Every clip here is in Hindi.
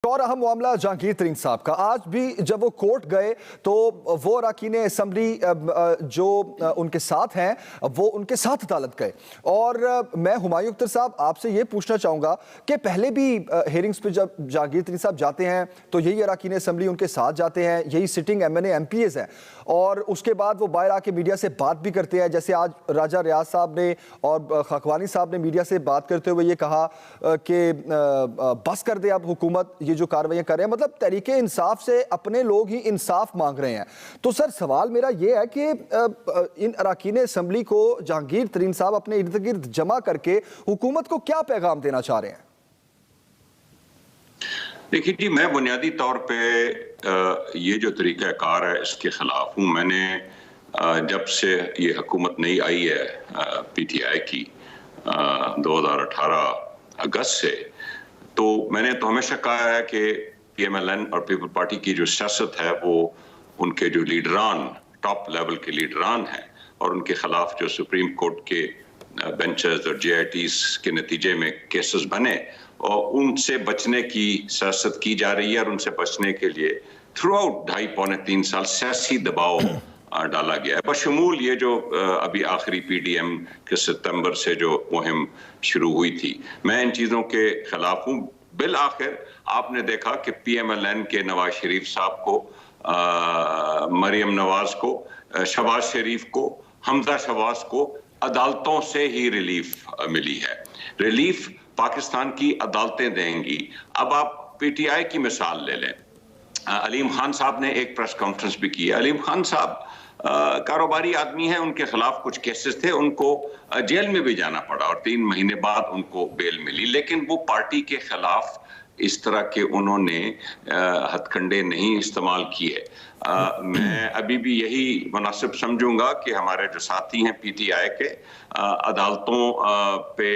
और अहम मामला जहांगीर तरीन साहब का। आज भी जब वो कोर्ट गए तो वो अरकान असेंबली जो उनके साथ हैं वो उनके साथ अदालत गए। और मैं हुमायूं अख्तर साहब आपसे ये पूछना चाहूँगा कि पहले भी हेयरिंग्स पे जब जहांगीर तरीन साहब जाते हैं तो यही अरकान असेंबली उनके साथ जाते हैं, यही सिटिंग MNA MPs हैं, और उसके बाद वो बाहर आके मीडिया से बात भी करते हैं। जैसे आज राजा रियाज साहब ने और खाकवानी साहब ने मीडिया से बात करते हुए ये कहा कि बस कर दे अब हुकूमत ये जो कार्रवाइयां कर रहे हैं, मतलब तरीके इंसाफ से अपने लोग ही इंसाफ मांग रहे हैं। तो सर सवाल मेरा ये है कि इन अरकान असेंबली को जहांगीर तरीन साहब अपने इर्द गिर्द जमा करके हुकूमत को क्या पैगाम देना चाह रहे हैं? देखिए जी, मैं बुनियादी तौर पे ये जो तरीक़ाकार है इसके खिलाफ हूँ। मैंने जब से ये हुकूमत नई आई है PTI की 2018 अगस्त से, तो मैंने तो हमेशा कहा है कि PMLN और पीपल पार्टी की जो सियासत है वो उनके जो लीडरान, टॉप लेवल के लीडरान हैं और उनके खिलाफ जो सुप्रीम कोर्ट के बेंचेस और JITs के नतीजे में केसेस बने और उनसे बचने की सियासत की जा रही है। और उनसे बचने के लिए थ्रू आउट 2.5-3 साल सियासी दबाव डाला गया है, बशमूल ये जो अभी आखिरी PDM के सितंबर से जो मुहिम शुरू हुई थी। मैं इन चीज़ों के खिलाफ हूँ। बिल आखिर आपने देखा कि PMLN के नवाज शरीफ साहब को, मरियम नवाज को, शहबाज शरीफ को, हमजा शहबाज को अदालतों से ही रिलीफ मिली है। रिलीफ पाकिस्तान की अदालतें देंगी। अब आप PTI की मिसाल ले लें। अलीम खान साहब ने एक प्रेस कॉन्फ्रेंस भी की है। अलीम खान साहब कारोबारी आदमी हैं, उनके खिलाफ कुछ केसेस थे, उनको जेल में भी जाना पड़ा और 3 महीने बाद उनको बेल मिली, लेकिन वो पार्टी के खिलाफ इस तरह के उन्होंने हथकंडे नहीं इस्तेमाल किए। मैं अभी भी यही मुनासिब समझूंगा कि हमारे जो साथी हैं PTI के अदालतों पे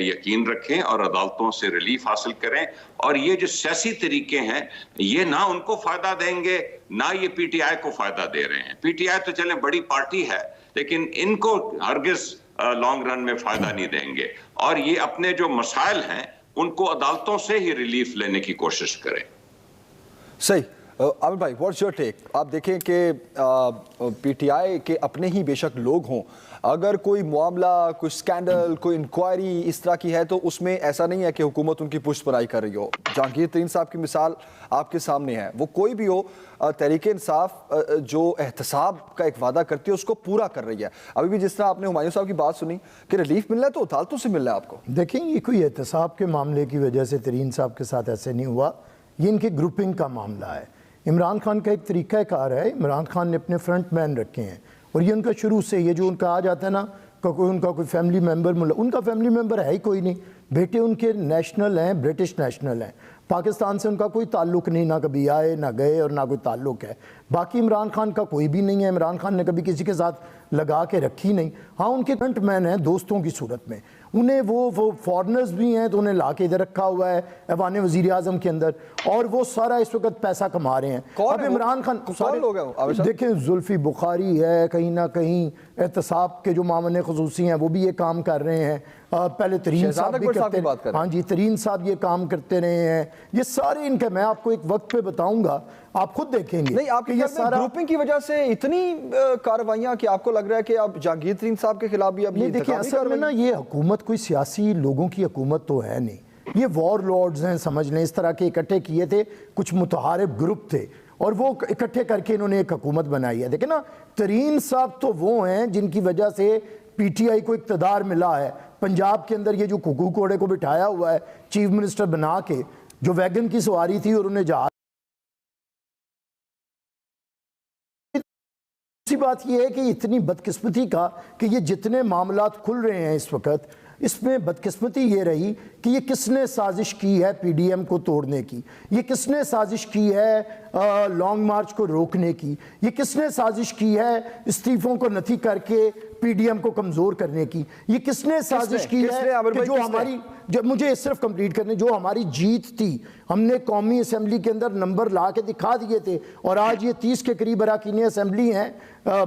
यकीन रखें और अदालतों से रिलीफ हासिल करें। और ये जो सियासी तरीके हैं ये ना उनको फायदा देंगे ना ये PTI को फायदा दे रहे हैं। PTI तो चले बड़ी पार्टी है, लेकिन इनको हरगिज लॉन्ग रन में फायदा नहीं देंगे। और ये अपने जो मसाइल हैं उनको अदालतों से ही रिलीफ लेने की कोशिश करें। सही। आमिर भाई, व्हाट्स योर टेक? आप देखें कि PTI के अपने ही बेशक लोग हों, अगर कोई मामला, कोई स्कैंडल, कोई इंक्वायरी इस तरह की है तो उसमें ऐसा नहीं है कि हुकूमत उनकी पुष्टपनाही कर रही हो। जहांगीर तरीन साहब की मिसाल आपके सामने है, वो कोई भी हो, तहरीक इंसाफ जो एहतसाब का एक वादा करती है उसको पूरा कर रही है। अभी भी जिस तरह आपने हुमायूं साहब की बात सुनी कि रिलीफ मिल रहा है तो अदालतों से मिल रहा है आपको। देखें, ये कोई एहतसाब के मामले की वजह से तरीन साहब के साथ ऐसे नहीं हुआ, ये इनके ग्रुपिंग का मामला है। इमरान खान का एक तरीक़ाकार है, इमरान खान ने अपने फ्रंट मैन रखे हैं और ये उनका शुरू से, ये जो उनका आ जाता है ना कोई उनका कोई फैमिली मेम्बर, उनका फैमिली मेम्बर है ही कोई नहीं। बेटे उनके नेशनल हैं, ब्रिटिश नेशनल हैं, पाकिस्तान से उनका कोई ताल्लुक़ नहीं, ना कभी आए ना गए और ना कोई ताल्लुक़ है। बाकी इमरान खान का कोई भी नहीं है, इमरान खान ने कभी किसी के साथ लगा के रखी नहीं। हाँ, उनके फ्रंट मैन हैं दोस्तों की सूरत में, उन्हें वो फॉरनर्स भी हैं तो उन्हें ला के इधर रखा हुआ है ऐवान वज़ीर आज़म के अंदर, और वो सारा इस वक्त पैसा कमा रहे हैं। अब इमरान खान कौन लोग हैं? देखें, जुल्फी बुखारी है, कहीं ना कहीं एहतसाब के जो मामले ख़ुसूसी हैं वो भी ये काम कर रहे हैं। पहले तरीन साहब भी करते हैं। हाँ जी, तरीन साहब ये काम करते रहे हैं। ये सारे इनके, मैं आपको एक वक्त पे बताऊंगा, आप खुद देखेंगे। नहीं, आपके ये सारा ग्रुपिंग की वजह से इतनी कार्रवाइयां कि आपको लग रहा है कि अब जहांगीर तरीन साहब के खिलाफ भी अब नहीं। देखिए, असल में ना ये हुकूमत कोई सियासी लोगों की हुकूमत तो है नहीं, ये वॉर लॉर्ड्स हैं, समझ लें। इस तरह के इकट्ठे किए थे, कुछ मुतहारिब ग्रुप थे और वो इकट्ठे करके इन्होंने एक हुकूमत बनाई है। देखिए ना, तरीन साहब तो वो हैं जिनकी वजह से PTI को इक़्तिदार मिला है। पंजाब के अंदर ये जो कुकू कोड़े को बिठाया हुआ है चीफ मिनिस्टर बना के, जो वैगन की सवारी थी और उन्हें जहाज। दूसरी बात यह है कि इतनी बदकिस्मती का कि ये जितने मामलात खुल रहे हैं इस वक्त, इसमें बदकिस्मती ये रही कि ये किसने साजिश की है PDM को तोड़ने की, ये किसने साजिश की है लॉन्ग मार्च को रोकने की, ये किसने साजिश की है इस्तीफों को नथी करके PDM को कमज़ोर करने की, ये किसने साजिश की है कि जो हमारी, जब मुझे सिर्फ कंप्लीट करने, जो हमारी जीत थी, हमने कौमी असम्बली के अंदर नंबर ला के दिखा दिए थे और आज ये 30 के करीब अरकान असम्बली हैं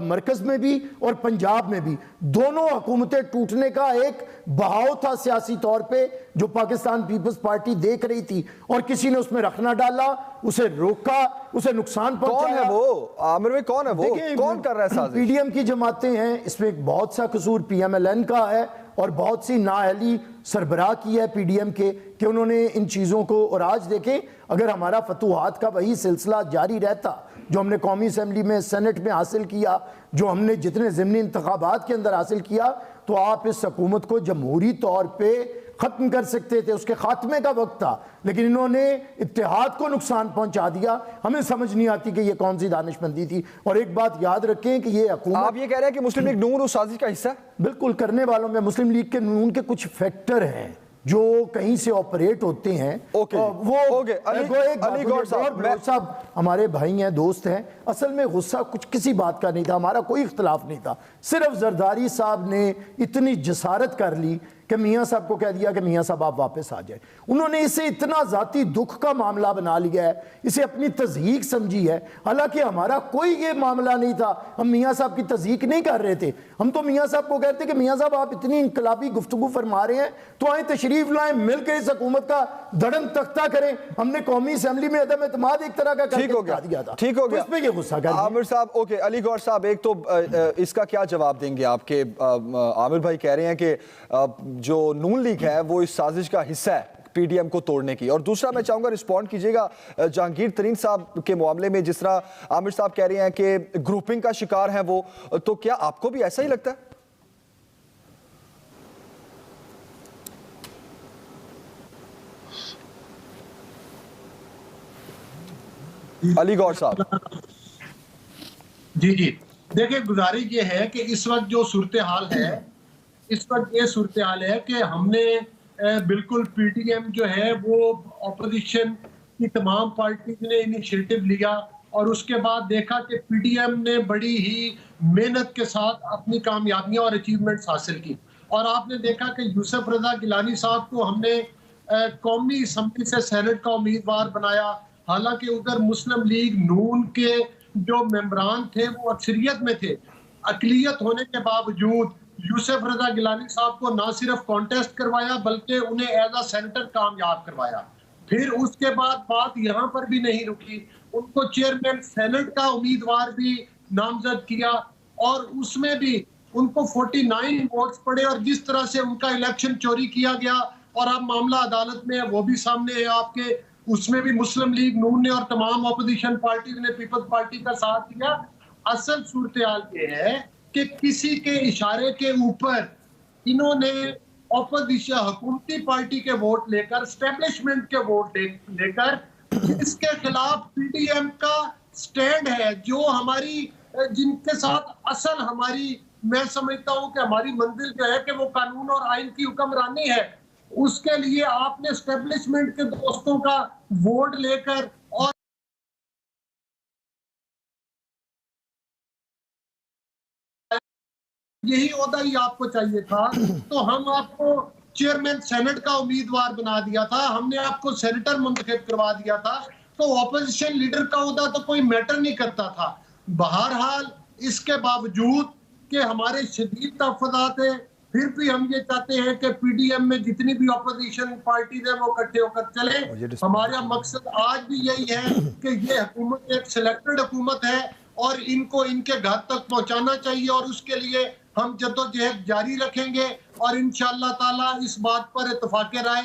मरकज़ में भी और पंजाब में भी। दोनों हुकूमतें टूटने का एक बहाव था सियासी तौर पे, जो पाकिस्तान पीपल्स पार्टी देख रही थी, और किसी ने उसमें रखना डाला, उसे रोका, उसे नुकसान कौन पहुंचाया। है वो आमिर भाई, कौन है वो, कौन कर रहा है साजिश? पीडीएम की जमातें हैं, इसमें एक बहुत सा कसूर पीएमएलएन का है और बहुत सी नाअहली सरबराह की है पीडीएम के कि उन्होंने इन चीज़ों को। और आज देखें, अगर हमारा फतूहात का वही सिलसिला जारी रहता जो हमने कौमी असम्बली में, सेनेट में हासिल किया, जो हमने जितने ज़िमनी इंतखाबात के अंदर हासिल किया, तो आप इस हुकूमत को जमहूरी तौर पे ख़त्म कर सकते थे, उसके खात्मे का वक्त था। लेकिन इन्होंने इत्तेहाद को नुकसान पहुंचा दिया। हमें समझ नहीं आती कि ये कौन सी दानिशमंदी थी। और एक बात याद रखें कि ये हुकूमत, आप ये कह रहे हैं कि मुस्लिम लीग नून उस साजिश का हिस्सा है? बिल्कुल करने वालों में मुस्लिम लीग के नून के कुछ फैक्टर हैं जो कहीं से ऑपरेट होते हैं। ओके, वो ओके, अली गौर साहब हमारे भाई हैं, दोस्त हैं। असल में गुस्सा कुछ किसी बात का नहीं था, हमारा कोई इख्तलाफ नहीं था। सिर्फ जरदारी साहब ने इतनी जसारत कर ली कि मियाँ साहब को कह दिया कि मियाँ साहब आप वापस आ जाए। उन्होंने इसे इतना ज़ाती दुख का मामला बना लिया है, इसे अपनी तज़हीक समझी है। हालांकि हमारा कोई ये मामला नहीं था, हम मियाँ साहब की तज़हीक नहीं कर रहे थे। हम तो मियाँ साहब को कहते कि मियाँ साहब आप इतनी इनकलाबी गुफ्तगू फरमा रहे हैं तो आए तशरीफ लाएं, मिलकर इस हुकूमत का धड़न तख्ता करें। हमने कौमी असम्बली में अदम एतमाद एक तरह का ठीक हो गया, दिया था, ठीक हो गया। इसमें ये गुस्सा कर आमिर साहब, ओके, अली गौर साहब, एक तो इसका क्या जवाब देंगे आपके? आमिर भाई कह रहे हैं कि जो नून लीग है वो इस साजिश का हिस्सा है पीडीएम को तोड़ने की। और दूसरा मैं चाहूंगा रिस्पॉन्ड कीजिएगा जहांगीर तरीन साहब के मामले में, जिस तरह आमिर साहब कह रहे हैं कि ग्रुपिंग का शिकार है वो, तो क्या आपको भी ऐसा ही लगता है? अली गौर साहब। जी जी, देखिए गुजारिश ये है कि इस वक्त जो सूरत हाल है, इस वक्त ये सूरत हाल है कि हमने बिल्कुल पीटीएम जो है वो ऑपोजिशन की तमाम पार्टीज ने इनिशिएटिव लिया और उसके बाद देखा कि पीटीएम ने बड़ी ही मेहनत के साथ अपनी कामयाबियां और अचीवमेंट्स हासिल की। और आपने देखा कि यूसुफ रजा गिलानी साहब को हमने कौमी असम्बली से सेनेट का उम्मीदवार बनाया। हालांकि उधर मुस्लिम लीग नून के जो मेंबरान थे वो अक्सरियत में थे। अकलियत होने के बावजूद यूसुफ रजा गिलानी साहब को ना सिर्फ कॉन्टेस्ट करवाया बल्कि उन्हें एज अ सेनेटर कामयाब करवाया। फिर उसके बाद बात यहाँ पर भी नहीं रुकी, उनको चेयरमैन सेनेट का उम्मीदवार भी नामजद किया और उसमें भी उनको 49 वोट्स पड़े और जिस तरह से उनका इलेक्शन चोरी किया गया और अब मामला अदालत में है वो भी सामने है आपके, उसमें भी मुस्लिम लीग नून ने और तमाम अपोजिशन पार्टी ने पीपल्स पार्टी का साथ दिया। असल सूरत हाल ये है कि किसी के इशारे के ऊपर इन्होंने ऑपोजिशन हुकूमती पार्टी के वोट लेकर, स्टैब्लिशमेंट के वोट लेकर, इसके खिलाफ पीडीएम का स्टैंड है जो हमारी, जिनके साथ असल हमारी, मैं समझता हूं कि हमारी मंजिल जो है कि वो कानून और आइन की हुक्मरानी है। उसके लिए आपने स्टैब्लिशमेंट के दोस्तों का वोट लेकर और यही ओहदा ही आपको चाहिए था तो हम आपको चेयरमैन सेनेट का उम्मीदवार बना दिया था, हमने आपको सेनेटर मुंतखब करवा दिया था, तो ऑपोजिशन लीडर का ओहदा तो कोई मैटर नहीं करता था। बहरहाल इसके बावजूद कि हमारे शदीद तहफ़्फ़ुज़ात है, फिर भी हम ये चाहते हैं कि पीडीएम में जितनी भी ऑपोजिशन पार्टीज है वो इकट्ठे होकर चले। हमारा मकसद आज भी यही है कि ये हुकूमत एक सिलेक्टेड हुकूमत है और इनको इनके घर तक पहुंचाना चाहिए और उसके लिए हम जद्दोजहद जारी रखेंगे और इंशाअल्लाह ताला इस बात पर इत्तफाक़ राय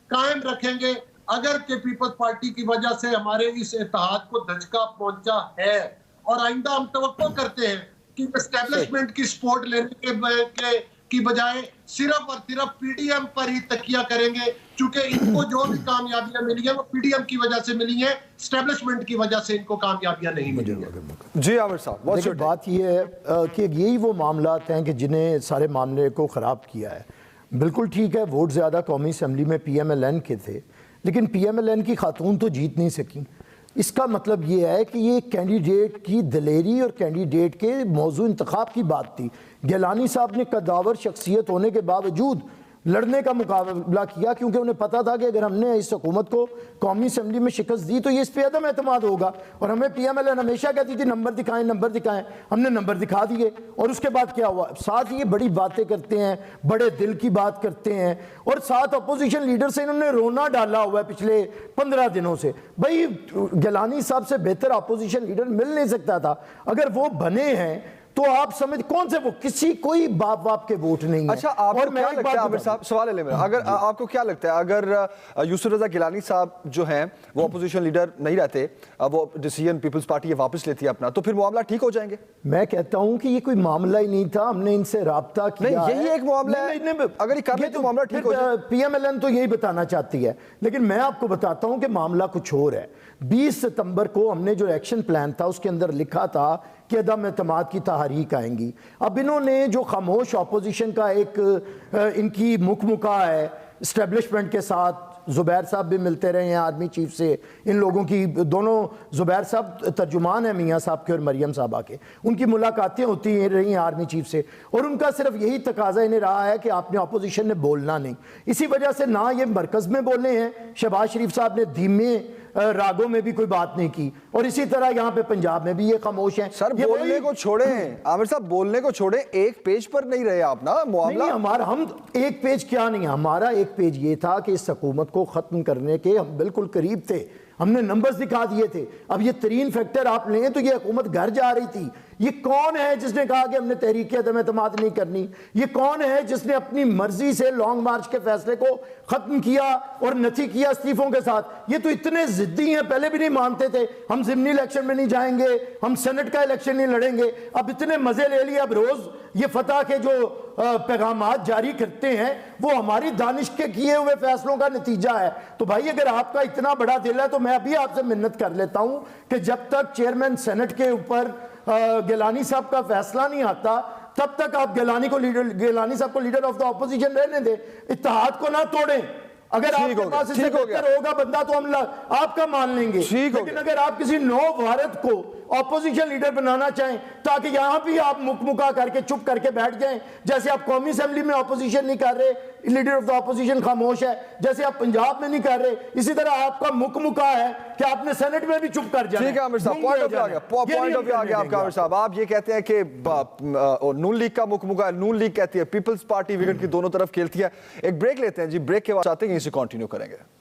कायम रखेंगे। अगर के पीपल्स पार्टी की वजह से हमारे इस इत्तेहाद को धचका पहुंचा है और आइंदा हम तवक्को करते हैं कि एस्टेब्लिशमेंट की सपोर्ट लेने की बजाय सिर्फ और सिर्फ पीडीएम पर ही तकिया करेंगे, क्योंकि इनको जो भी कामयाबियां मिली है वो पीडीएम की वजह से मिली है, एस्टेब्लिशमेंट की वजह से इनको कामयाबियां नहीं मिली है। जी आमिर साहब, देखिए बात यह है कि यही वो मामलात हैं कि जिन्हें सारे मामले को ख़राब किया है। बिल्कुल ठीक है, वोट ज़्यादा कौमी असम्बली में पीएमएलएन के थे, लेकिन पीएमएलएन की खातून तो जीत नहीं सकी। इसका मतलब ये है कि ये कैंडिडेट की दिलेरी और कैंडिडेट के मौजू इंतखाब की बात थी। गिलानी साहब ने कद्दावर शख्सियत होने के बावजूद लड़ने का मुकाबला किया, क्योंकि उन्हें पता था कि अगर हमने इस हुकूमत को कौमी असम्बली में शिकस्त दी तो ये इस पर अदम एतमाद होगा। और हमें PMLN हमेशा कहती थी नंबर दिखाएं नंबर दिखाएं, हमने नंबर दिखा दिए। और उसके बाद क्या हुआ, साथ ये बड़ी बातें करते हैं, बड़े दिल की बात करते हैं, और साथ अपोजिशन लीडर से इन्होंने रोना डाला हुआ है पिछले 15 दिनों से। भाई गिलानी साहब से बेहतर अपोजिशन लीडर मिल नहीं सकता था। अगर वो बने हैं तो आप समझ कौन से, वो किसी कोई बाप के वोट नहीं है। अच्छा, आपको क्या लगता है आमिर साहब, सवाल है मेरा, अगर आपको क्या लगता है अगर यूसुफ रजा गिलानी साहब जो हैं वो अपोजिशन लीडर नहीं रहते, वो डिसीजन पीपल्स पार्टी ये वापस लेती है अपना, तो फिर मामला ठीक हो जाएंगे? मैं कहता हूं कि ये कोई मामला ही नहीं था, हमने इनसे राब्ता किया। नहीं, यही एक मामला है, अगर ये कर ले तो मामला ठीक हो जाए। PMLN तो यही बताना चाहती है, लेकिन मैं आपको बताता हूं कि मामला कुछ और है। 20 सितंबर को हमने जो एक्शन प्लान था उसके अंदर लिखा था कि अदम एतमाद की तहरीक आएंगी। अब इन्होंने जो खामोश अपोजिशन का एक इनकी मुखमुका है इस्टेब्लिशमेंट के साथ, जुबैर साहब भी मिलते रहे हैं आर्मी चीफ से, इन लोगों की दोनों, जुबैर साहब तर्जुमान है मियाँ साहब के और मरियम साहबा के, उनकी मुलाकातें होती रही हैं आर्मी चीफ से, और उनका सिर्फ यही तकाजा इन्हें रहा है कि आपने अपोजिशन ने बोलना नहीं। इसी वजह से ना ये मरकज़ में बोले हैं, शहबाज शरीफ साहब ने धीमे रागों में भी कोई बात नहीं की, और इसी तरह यहाँ पे पंजाब में भी ये खामोश हैं। सर बोलने को छोड़ें आमिर साहब, बोलने को छोड़ें, एक पेज पर नहीं रहे आप ना मामला। नहीं, हमारा हम एक पेज क्या नहीं, हमारा एक पेज ये था कि इस हुकूमत को खत्म करने के हम बिल्कुल करीब थे, हमने नंबर्स दिखा दिए थे। अब ये तरीन फैक्टर आप लें तो ये हुकूमत घर जा रही थी। ये कौन है जिसने कहा कि हमने तहरीक अदम एतमाद नहीं करनी? ये कौन है जिसने अपनी मर्जी से लॉन्ग मार्च के फैसले को खत्म किया और नथी किया इस्तीफों के साथ? ये तो इतने जिद्दी हैं, पहले भी नहीं मानते थे हम ज़िमनी इलेक्शन में नहीं जाएंगे, हम सेनेट का इलेक्शन नहीं लड़ेंगे, अब इतने मजे ले लिए, अब रोज ये फतह के जो पैगामात जारी करते हैं वो हमारी दानिश के किए हुए फैसलों का नतीजा है। तो भाई अगर आपका इतना बड़ा दिल है तो मैं अभी आपसे मिन्नत कर लेता हूं कि जब तक चेयरमैन सेनेट के ऊपर गिलानी साहब का फैसला नहीं आता तब तक आप गिलानी साहब को लीडर ऑफ द ऑपोजिशन रहने दें, इत्तेहाद को ना तोड़ें। अगर आपके पास इससे बेहतर होगा बंदा तो हम आपका मान लेंगे, लेकिन अगर आप किसी नौ भारत को ऑपोजिशन लीडर बनाना चाहें ताकि यहां भी आप मुकमुका करके चुप करके बैठ जाएं, जैसे आप कौमी असेंबली में ऑपोजिशन नहीं कर रहे, लीडर ऑफ द ऑपोजिशन खामोश है, जैसे आप पंजाब में नहीं कर रहे, इसी तरह आपका मुकमुका है कि आपने सेनेट में भी चुप कर जाना। ठीक है आमिर साहब, पॉइंट ऑफ व्यू आ गया, पॉइंट ऑफ व्यू आ गया आपका आमिर साहब। आप ये कहते हैं कि नून लीग का मुकमुका, नून लीग कहती है पीपल्स पार्टी विकेट की दोनों तरफ खेलती है। एक ब्रेक लेते हैं जी, ब्रेक के बाद आते हैं, इसे कंटिन्यू करेंगे।